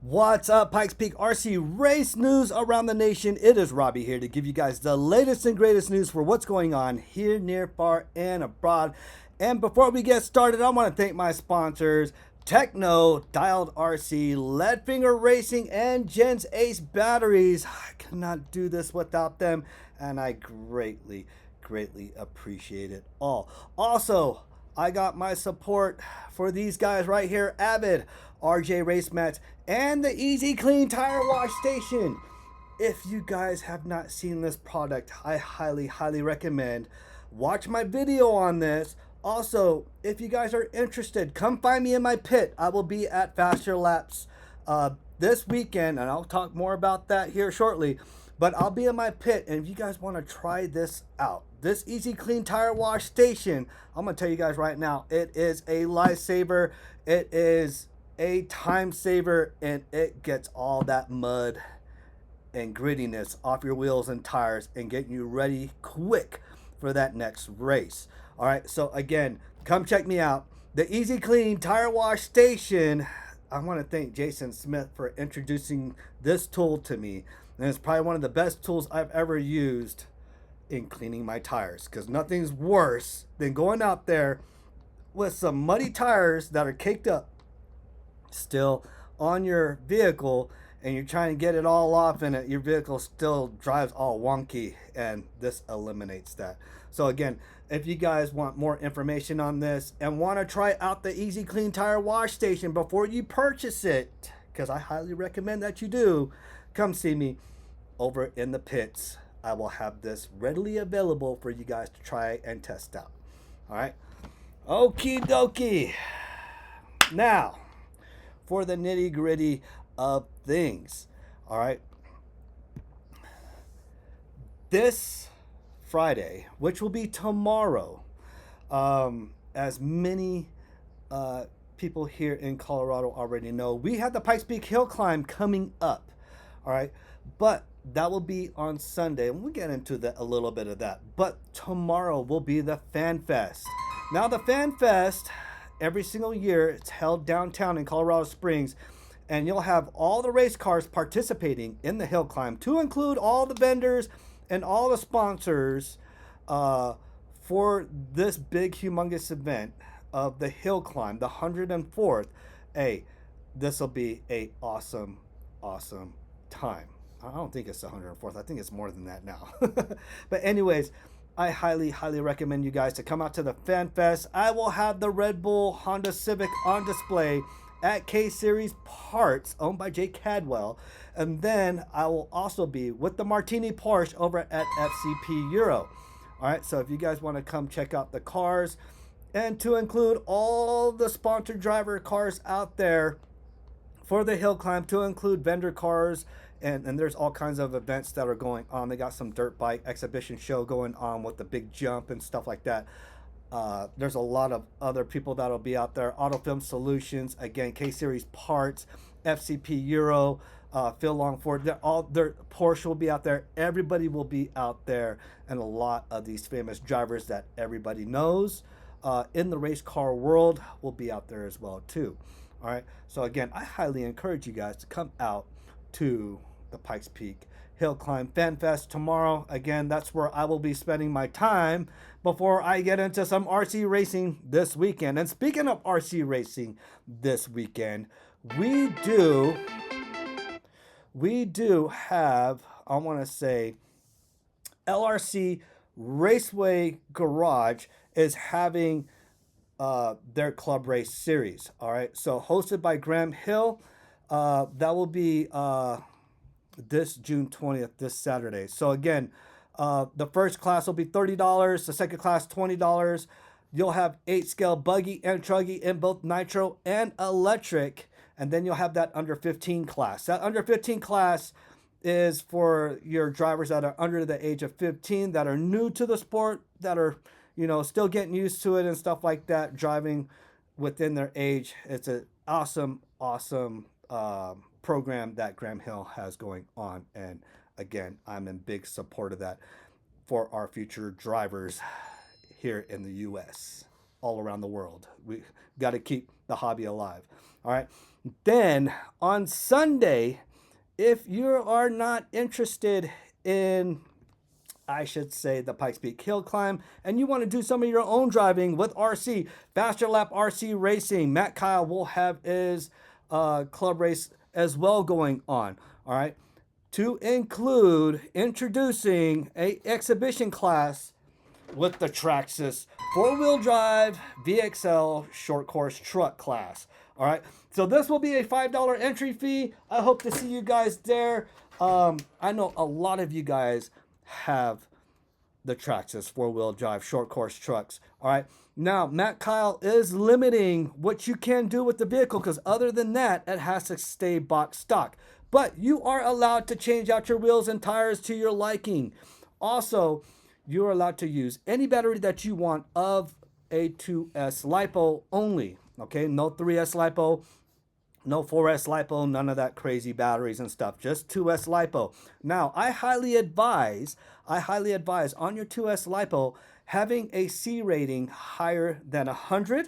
What's up, Pikes Peak RC race news around the nation? It is Robbie here to give you guys the latest and greatest news for what's going on here, near, far, and abroad. And before we get started, I want to thank my sponsors, Techno, Dialed RC, Leadfinger Racing, and Gens Ace Batteries. I could not do this without them, and I greatly appreciate it all. Also, I got my support for these guys right here, Avid, RJ Race Mats, and the Easy Clean Tire Wash Station. If you guys have not seen this product, I highly recommend. Watch my video on this. Also, if you guys are interested, come find me in my pit. I will be at Faster Laps this weekend, and I'll talk more about that here shortly. But I'll be in my pit, and if you guys want to try this out, this Easy Clean Tire Wash Station, I'm going to tell you guys right now, it is a lifesaver. It is a time saver, and it gets all that mud and grittiness off your wheels and tires and getting you ready quick for that next race. All right, so again, come check me out. The Easy Clean Tire Wash Station. I want to thank Jason Smith for introducing this tool to me. And it's probably one of the best tools I've ever used in cleaning my tires, because nothing's worse than going out there with some muddy tires that are caked up still on your vehicle, and you're trying to get it all off, and your vehicle still drives all wonky, and this eliminates that. So again, if you guys want more information on this and want to try out the Easy Clean Tire Wash Station before you purchase it, because I highly recommend that you do, come see me over in the pits. I will have this readily available for you guys to try and test out. All right. Okie dokie. Now, for the nitty gritty of things. All right. This Friday, which will be tomorrow, as many people here in Colorado already know, we have the Pikes Peak Hill Climb coming up. All right. But that will be on Sunday, and we'll get into a little bit of that. But tomorrow will be the Fanfest. Now, the Fanfest, every single year, it's held downtown in Colorado Springs, and you'll have all the race cars participating in the hill climb, to include all the vendors and all the sponsors for this big, humongous event of the hill climb, the 104th. Hey, this will be a awesome time. I don't think it's the 104th. I think it's more than that now. But anyways, I highly recommend you guys to come out to the Fan Fest. I will have the Red Bull Honda Civic on display at K-Series Parts, owned by Jay Cadwell. And then I will also be with the Martini Porsche over at FCP Euro. All right, so if you guys want to come check out the cars, and to include all the sponsored driver cars out there for the hill climb, to include vendor cars, and there's all kinds of events that are going on. They got some dirt bike exhibition show going on with the big jump and stuff like that. There's a lot of other people that'll be out there. Auto Film Solutions, again, K-Series Parts, FCP Euro, Phil Longford. Their Porsche will be out there. Everybody will be out there, and a lot of these famous drivers that everybody knows in the race car world will be out there as well too. All right. So again, I highly encourage you guys to come out to the Pikes Peak Hill Climb Fan Fest tomorrow. Again, that's where I will be spending my time before I get into some RC racing this weekend. And speaking of RC racing this weekend, we do have, I want to say, LRC Raceway Garage is having their club race series. All right, so hosted by Graham Hill. That will be this June 20th, this Saturday. So again, the first class will be $30, the second class $20. You'll have 8-scale buggy and truggy in both nitro and electric, and then you'll have that under 15 class. That under 15 class is for your drivers that are under the age of 15, that are new to the sport, that are, still getting used to it and stuff like that, driving within their age. It's an awesome program that Graham Hill has going on, and again, I'm in big support of that for our future drivers here in the U.S. all around the world. We got to keep the hobby alive. All right. Then on Sunday, if you are not interested in, I should say, the Pikes Peak Hill Climb, and you want to do some of your own driving with RC, Faster Lap RC Racing, Matt Kyle will have his club race as well going on. All right. To include introducing a exhibition class with the Traxxas four-wheel drive VXL short course truck class. All right, so this will be a $5 entry fee. I hope to see you guys there. I know a lot of you guys have the Traxxas four-wheel drive short course trucks. All right, now Matt Kyle is limiting what you can do with the vehicle, because other than that, it has to stay box stock. But you are allowed to change out your wheels and tires to your liking. Also, you're allowed to use any battery that you want of a 2S LiPo only. Okay, no 3S LiPo, no 4S LiPo, none of that crazy batteries and stuff, just 2S LiPo. Now, I highly advise on your 2S LiPo having a C rating higher than 100,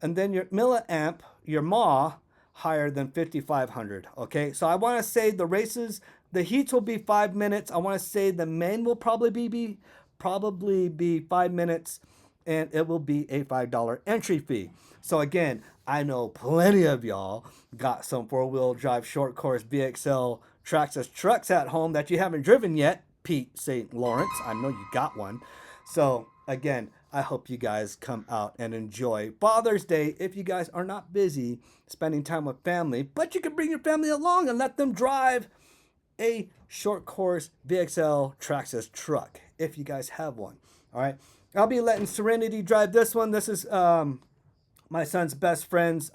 and then your milliamp, your mAh, higher than 5,500. Okay, so I want to say the races, the heats will be 5 minutes. I want to say the main will probably be 5 minutes, and it will be a $5 entry fee. So again, I know plenty of y'all got some four-wheel drive short course VXL Traxxas trucks at home that you haven't driven yet. Pete St. Lawrence, I know you got one. So again, I hope you guys come out and enjoy Father's Day if you guys are not busy spending time with family, but you can bring your family along and let them drive a short course VXL Traxxas truck if you guys have one. All right, I'll be letting Serenity drive this one. This is my son's best friend's.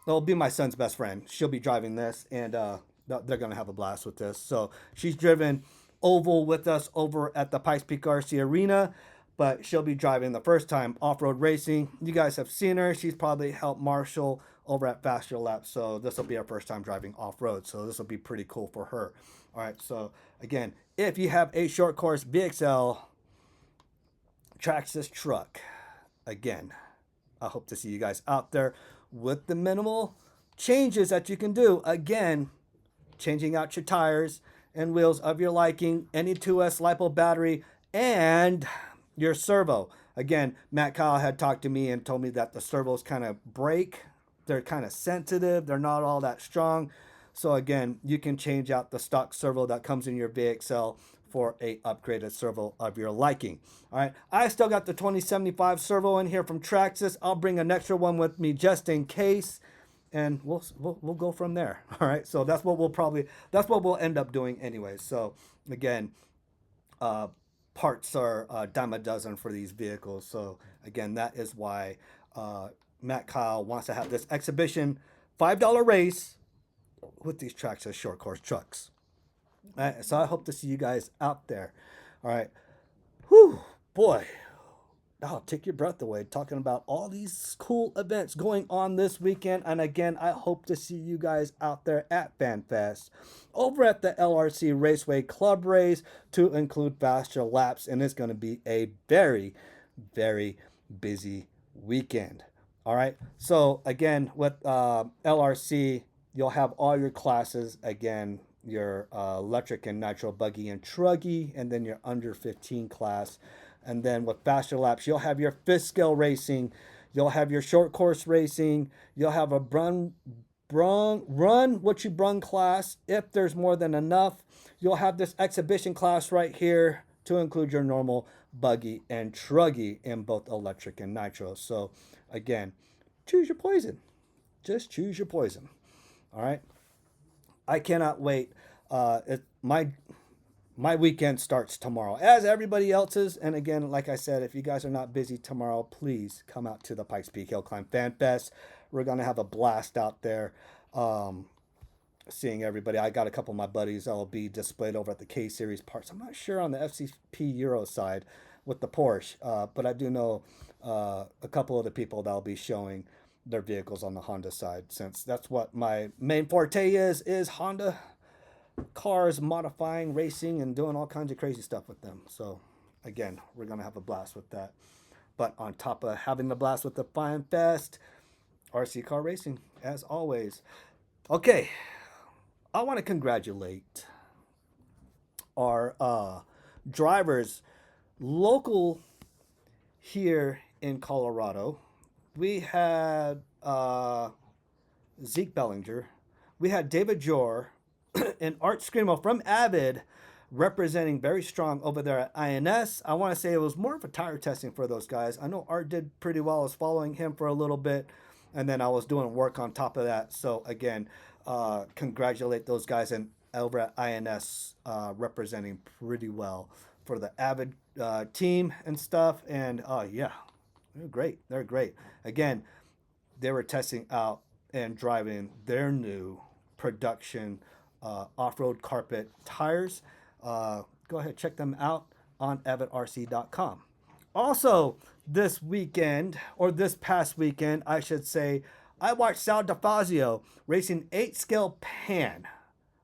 It'll be my son's best friend. She'll be driving this, and they're gonna have a blast with this. So she's driven oval with us over at the Pikes Peak RC Arena, but she'll be driving the first time off-road racing. You guys have seen her. She's probably helped Marshall over at Faster Lap, so this will be our first time driving off-road, so this will be pretty cool for her. All right, so again, if you have a short course VXL Traxxas truck, again, I hope to see you guys out there with the minimal changes that you can do. Again, changing out your tires and wheels of your liking, any 2S LiPo battery, and your servo. Again, Matt Kyle had talked to me and told me that the servos kind of break. They're kind of sensitive. They're not all that strong. So again, you can change out the stock servo that comes in your VXL for a upgraded servo of your liking. All right, I still got the 2075 servo in here from Traxxas. I'll bring an extra one with me just in case, and we'll go from there. All right, so that's what we'll end up doing anyway. So again, parts are a dime a dozen for these vehicles. So again, that is why Matt Kyle wants to have this exhibition $5 race with these Traxxas short course trucks. All right, so I hope to see you guys out there. All right, whew, boy, I'll take your breath away talking about all these cool events going on this weekend. And again, I hope to see you guys out there at Fanfest, over at the LRC Raceway Club Race, to include Faster Laps. And it's going to be a very, very busy weekend. All right. So again, with LRC, you'll have all your classes again. Your electric and nitro buggy and truggy, and then your under 15 class. And then with Faster Laps, you'll have your fifth scale racing, you'll have your short course racing, you'll have a run what you brung class if there's more than enough. You'll have this exhibition class right here to include your normal buggy and truggy in both electric and nitro. So again, choose your poison. Just choose your poison. All right. I cannot wait. My weekend starts tomorrow, as everybody else's. And again, like I said, if you guys are not busy tomorrow, please come out to the Pikes Peak Hill Climb Fan Fest. We're gonna have a blast out there, seeing everybody. I got a couple of my buddies that'll be displayed over at the K Series parts. I'm not sure on the FCP Euro side with the Porsche, but I do know a couple of the people that'll be showing their vehicles on the Honda side, since that's what my main forte is Honda cars, modifying, racing, and doing all kinds of crazy stuff with them. So again, we're going to have a blast with that. But on top of having the blast with the Fanfest, RC car racing, as always. Okay, I want to congratulate our drivers local here in Colorado. We had Zeke Bellinger. We had David Jor and Art Screamo from Avid representing very strong over there at INS. I want to say it was more of a tire testing for those guys. I know Art did pretty well. I was following him for a little bit, and then I was doing work on top of that. So again, congratulate those guys and over at INS representing pretty well for the Avid team and stuff. And yeah, they're great. They're great. Again, they were testing out and driving their new production off-road carpet tires. Go ahead, check them out on avidrc.com. Also, this weekend, or this past weekend, I should say, I watched Sal DeFazio racing 8-scale pan.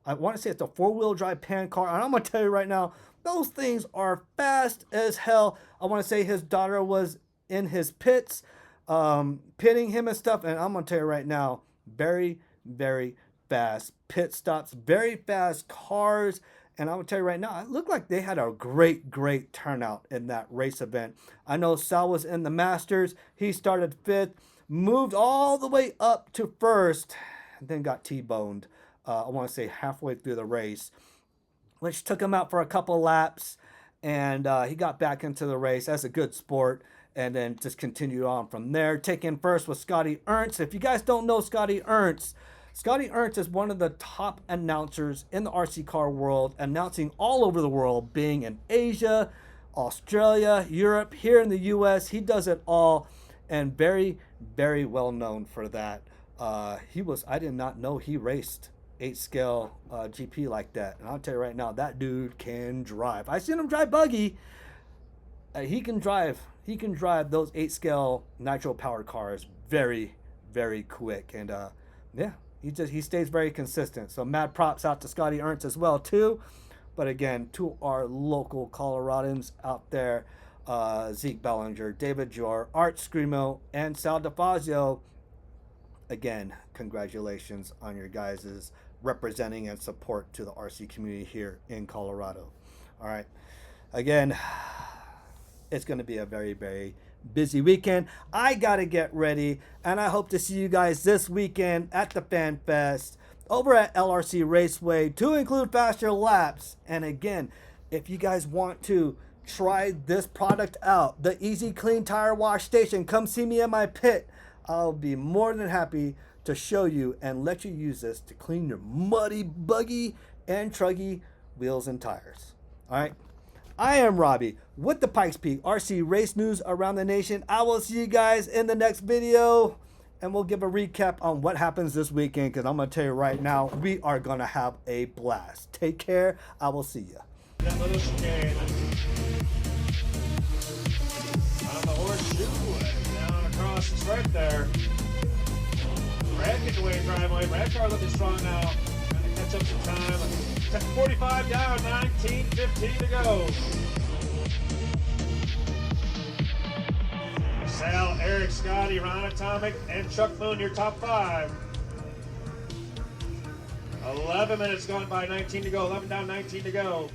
I want to say it's a 4-wheel drive pan car. And I'm going to tell you right now, those things are fast as hell. I want to say his daughter was in his pits, pitting him and stuff. And I'm going to tell you right now, very, very fast pit stops, very fast cars. And I'm going to tell you right now, it looked like they had a great, great turnout in that race event. I know Sal was in the Masters. He started 5th, moved all the way up to 1st, and then got T-boned, I want to say halfway through the race, which took him out for a couple laps. And he got back into the race. That's a good sport. And then just continued on from there. Taking first was Scotty Ernst. If you guys don't know Scotty Ernst is one of the top announcers in the RC car world, announcing all over the world, being in Asia, Australia, Europe, here in the US. He does it all, and very, very well known for that. I did not know he raced 8-scale GP like that. And I'll tell you right now, that dude can drive. I've seen him drive buggy. He can drive those 8-scale nitro powered cars very, very quick. And yeah, he stays very consistent. So mad props out to Scotty Ernst as well too. But again, to our local Coloradans out there, Zeke Bellinger, David Jor, Art Screamo, and Sal DeFazio. Again, congratulations on your guys' representing and support to the RC community here in Colorado. All right. Again, it's going to be a very, very busy weekend. I got to get ready, and I hope to see you guys this weekend at the Fanfest over at LRC Raceway, to include faster laps. And again, if you guys want to try this product out, the Easy Clean Tire Wash Station, come see me in my pit. I'll be more than happy to show you and let you use this to clean your muddy, buggy, and truggy wheels and tires. All right. I am Robbie with the Pikes Peak RC race news around the nation. I will see you guys in the next video, and we'll give a recap on what happens this weekend, because I'm going to tell you right now, we are going to have a blast. Take care. I will see you. That little chicane on the horseshoe, down across the stripe there. Brad getting away driveway. Brad car looking strong now. Trying to catch up some time. 45 down, 19:15 to go. Sal, Eric, Scotty, Ron Atomic, and Chuck Moon, your top 5. 11 minutes gone by, 19 to go. 11 down, 19 to go.